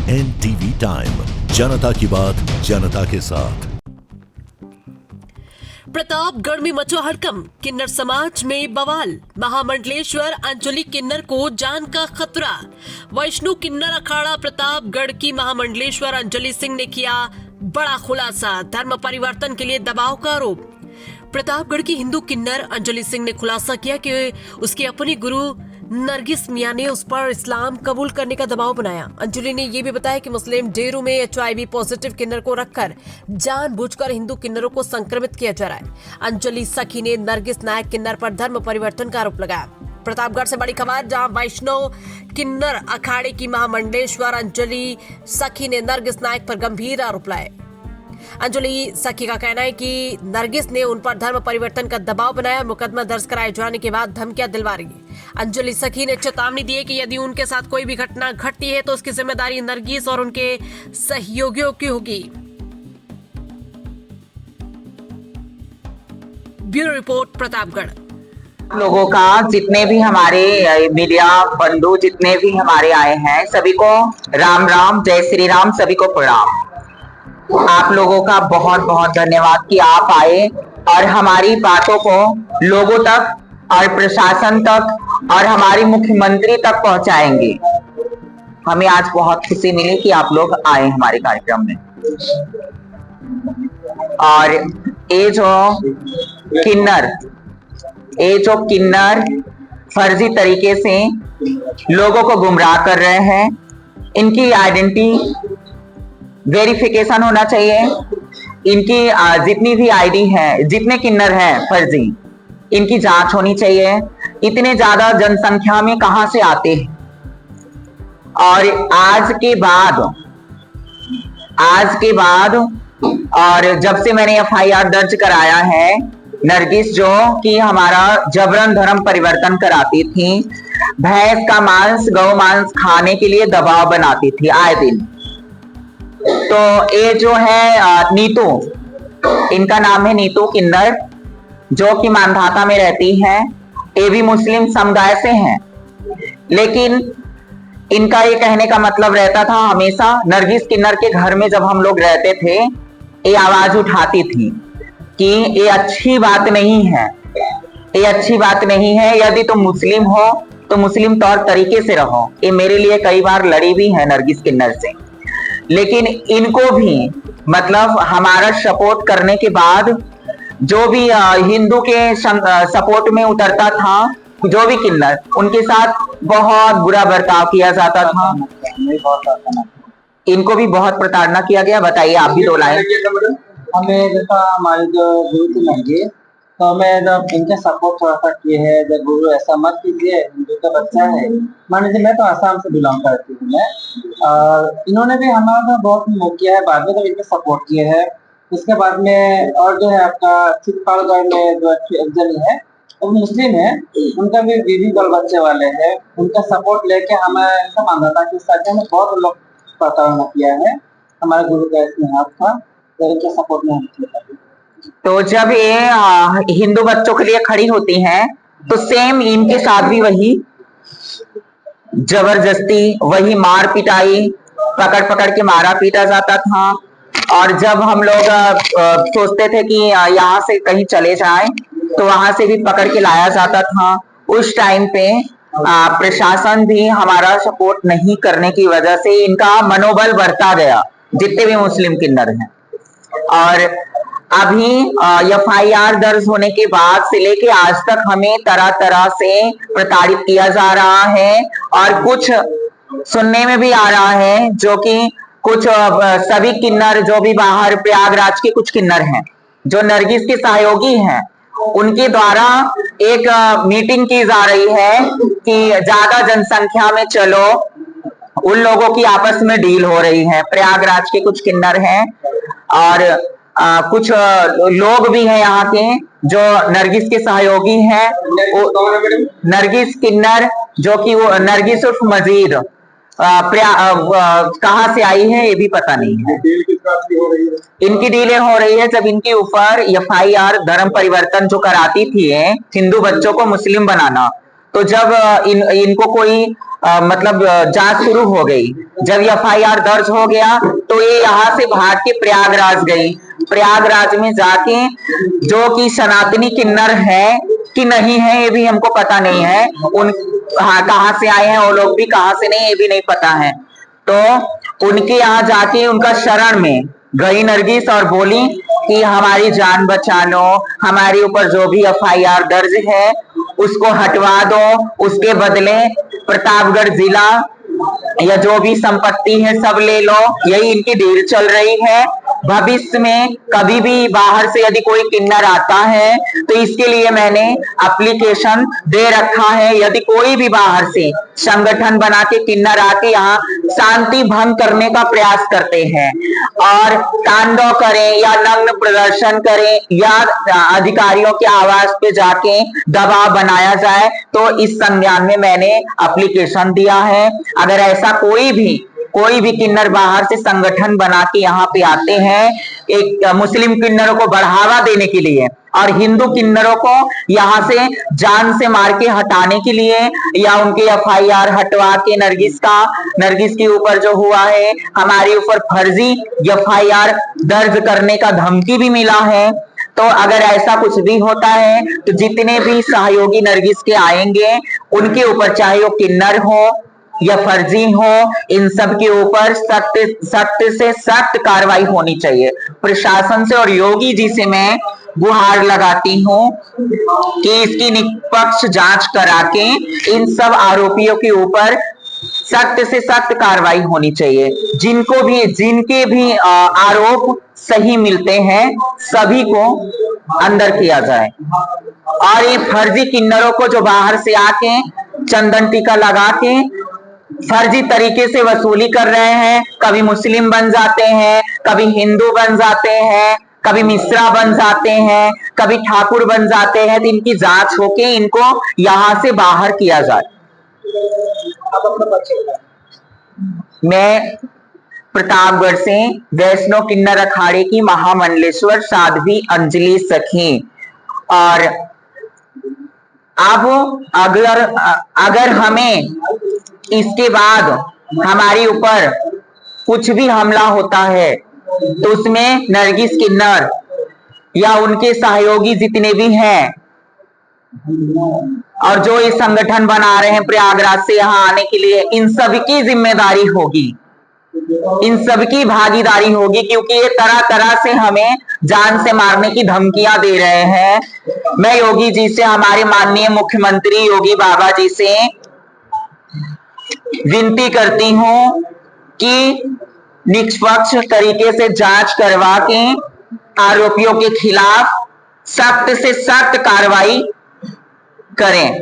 NTV time, जनता की बात जनता के साथ। प्रतापगढ़ में मचा हड़कंप, किन्नर समाज में बवाल। महामंडलेश्वर अंजलि किन्नर को जान का खतरा। वैष्णो किन्नर अखाड़ा प्रतापगढ़ की महामंडलेश्वर अंजलि सिंह ने किया बड़ा खुलासा, धर्म परिवर्तन के लिए दबाव का आरोप। प्रतापगढ़ की हिंदू किन्नर अंजलि सिंह ने खुलासा किया कि उसके अपने गुरु नरगिस मियां ने उस पर इस्लाम कबूल करने का दबाव बनाया। अंजलि ने यह भी बताया कि मुस्लिम डेरों में HIV पॉजिटिव किन्नर को रखकर जानबूझकर हिंदू किन्नरों को संक्रमित किया जा रहा है। अंजलि सखी ने नरगिस नायक किन्नर पर धर्म परिवर्तन का आरोप लगाया। प्रतापगढ़ से बड़ी खबर, जहां वैष्णव किन्नर अखाड़े की महामंडलेश्वर अंजलि सखी ने नरगिस नायक पर गंभीर आरोप लगाए। अंजलि सखी का कहना है कि नरगिस ने उन पर धर्म परिवर्तन का दबाव बनाया। मुकदमा दर्ज कराए जाने के बाद धमकियां दिलवा रही है। अंजलि सखी ने चेतावनी दी है कि यदि उनके साथ कोई भी घटना घटती है तो उसकी जिम्मेदारी नरगिस और उनके सहयोगियों की होगी। Bureau report, Pratapgarh. लोगों का जितने भी हमारे मीडिया बंधु जितने भी हमारे आए हैं, सभी को राम राम, जय श्री राम, सभी को प्रणाम। आप लोगों का बहुत बहुत धन्यवाद कि आप आए और हमारी बातों को लोगों तक और प्रशासन तक और हमारी मुख्यमंत्री तक पहुंचाएंगे। हमें आज बहुत खुशी मिली कि आप लोग आए हमारे कार्यक्रम में। और ये जो किन्नर फर्जी तरीके से लोगों को गुमराह कर रहे हैं, इनकी आइडेंटिटी वेरिफिकेशन होना चाहिए। इनकी जितनी भी आईडी है, जितने किन्नर हैं फर्जी, इनकी जांच होनी चाहिए। इतने ज्यादा जनसंख्या में कहां से आते हैं? और आज के बाद और जब से मैंने FIR दर्ज कराया है, नरगिस जो कि हमारा जबरन धर्म परिवर्तन कराती थी, भैंस का मांस, गौ मांस खाने के लिए दबाव बनाती थी आए दिन। तो ये जो है नीतू, इनका नाम है नीतू किन्नर, जो कि मानधाता में रहती है। ये भी मुस्लिम समुदाय से हैं, लेकिन इनका ये कहने का मतलब रहता था हमेशा, नरगिस किन्नर के घर में जब हम लोग रहते थे, ये आवाज उठाती थी कि ये अच्छी बात नहीं है, ये अच्छी बात नहीं है। यदि तुम मुस्लिम हो तो मुस्लिम तौर तरीके से रहो। ये मेरे लिए कई बार लड़ी भी है नरगिस किन्नर से, लेकिन इनको भी मतलब हमारा सपोर्ट करने के बाद जो भी हिंदू के सपोर्ट में उतरता था, जो भी किन्नर, उनके साथ बहुत बुरा बर्ताव किया जाता था। इनको भी बहुत प्रताड़ना किया गया। बताइए आप भी 2 लाइन। हमें जैसा हमारे जो गुरु थे महंगे, तो हमें जब इनके सपोर्ट थोड़ा सा किए है, जब गुरु ऐसा मत कीजिए, हिंदू का बच्चा है। मान लीजिए मैं तो आसाम से बिलोंग करती हूँ मैं, और इन्होंने भी हमारा बहुत मूव किया है। बाद में तो इनके सपोर्ट किए हैं। उसके बाद में और जो है आपका चित्तौड़गढ़ में जो अंजलि है, वो मुस्लिम है, उनका भी बीवी बाल बच्चे वाले हैं। उनका सपोर्ट लेके हमें ऐसा माना था कि सच में बहुत लोग प्रताड़ना किया है। हमारे गुरु का इसमें हाथ था, तो इनके सपोर्ट में हम किया। तो जब ये हिंदू बच्चों के लिए खड़ी होती हैं, तो सेम इनके साथ भी वही जबरदस्ती, वही मार पिटाई, पकड़ के मारा पीटा जाता था। और जब हम लोग सोचते थे कि यहाँ से कहीं चले जाएं, तो वहां से भी पकड़ के लाया जाता था। उस टाइम पे प्रशासन भी हमारा सपोर्ट नहीं करने की वजह से इनका मनोबल बढ़ता गया, जितने भी मुस्लिम किन्नर हैं। और अभी FIR दर्ज होने के बाद से लेके आज तक हमें तरह तरह से प्रताड़ित किया जा रहा है। और कुछ सुनने में भी आ रहा है, जो कि कुछ सभी किन्नर जो भी बाहर प्रयागराज के कुछ किन्नर हैं, जो नरगिस के सहयोगी हैं, उनके द्वारा एक मीटिंग की जा रही है कि ज्यादा जनसंख्या में चलो, उन लोगों की आपस में डील हो रही है। प्रयागराज के कुछ किन्नर हैं और कुछ लोग भी हैं यहाँ के जो नरगिस के सहयोगी हैं। नरगिस किन्नर, जो कि वो नरगिस उर्फ मजीद, कहाँ से आई है ये भी पता नहीं है। इनकी डीलें हो रही है। जब इनके ऊपर FIR धर्म परिवर्तन जो कराती थी हिंदू बच्चों को मुस्लिम बनाना, तो जब इनको कोई मतलब जांच शुरू हो गई। जब एफआईआर दर्ज हो गया तो ये यहाँ से भाग के प्रयागराज गई। प्रयागराज में जाके जो कि सनातनी किन्नर है कि नहीं है ये भी हमको पता नहीं है, उन कहाँ से आए हैं वो लोग भी, कहाँ से नहीं ये भी नहीं पता है। तो उनके यहाँ जाके उनका शरण में गई नरगिस और बोली कि हमारी जान बचा लो, हमारे ऊपर जो भी एफआईआर दर्ज है उसको हटवा दो, उसके बदले प्रतापगढ़ जिला या जो भी संपत्ति है सब ले लो। यही इनकी डील चल रही है। भविष्य में कभी भी बाहर से यदि कोई किन्नर आता है तो इसके लिए मैंने एप्लीकेशन दे रखा है। यदि कोई भी बाहर से संगठन बना के किन्नर आके यहाँ शांति भंग करने का प्रयास करते हैं और तांडव करें या नग्न प्रदर्शन करें या अधिकारियों के आवास पे जाके दबाव बनाया जाए, तो इस संज्ञान में मैंने एप्लीकेशन दिया है। अगर ऐसा कोई भी किन्नर बाहर से संगठन बना के यहाँ पे आते हैं एक मुस्लिम किन्नरों को बढ़ावा देने के लिए और हिंदू किन्नरों को यहाँ से जान से मार के हटाने के लिए या उनके एफआईआर हटवा के नरगिस के ऊपर जो हुआ है हमारे ऊपर फर्जी एफआईआर दर्ज करने का धमकी भी मिला है। तो अगर ऐसा कुछ भी होता है तो जितने भी सहयोगी नरगिस के आएंगे उनके ऊपर, चाहे वो किन्नर हो या फर्जी हो, इन सब के ऊपर सख्त से सख्त कार्रवाई होनी चाहिए। प्रशासन से और योगी जी से मैं गुहार लगाती हूँ कि इसकी निष्पक्ष जांच करा के इन सब आरोपियों के ऊपर सख्त से सख्त कार्रवाई होनी चाहिए। जिनके भी आरोप सही मिलते हैं सभी को अंदर किया जाए। और ये फर्जी किन्नरों को जो बाहर से आके चंदन टीका लगा के फर्जी तरीके से वसूली कर रहे हैं, कभी मुस्लिम बन जाते हैं, कभी हिंदू बन जाते हैं, कभी मिश्रा बन जाते हैं, कभी ठाकुर बन जाते हैं, तो इनकी जांच होके इनको यहां से बाहर किया जाए। मैं प्रतापगढ़ से वैष्णव किन्नर अखाड़े की महामंडलेश्वर साध्वी अंजलि सखी। और अब अगर हमें इसके बाद हमारे ऊपर कुछ भी हमला होता है तो उसमें नरगिस किन्नर या उनके सहयोगी जितने भी हैं और जो ये संगठन बना रहे हैं प्रयागराज से यहाँ आने के लिए, इन सबकी जिम्मेदारी होगी, इन सबकी भागीदारी होगी, क्योंकि ये तरह तरह से हमें जान से मारने की धमकियां दे रहे हैं। मैं योगी जी से, हमारे माननीय मुख्यमंत्री योगी बाबा जी से विनती करती हूं कि निष्पक्ष तरीके से जांच करवा के आरोपियों के खिलाफ सख्त से सख्त कार्रवाई करें।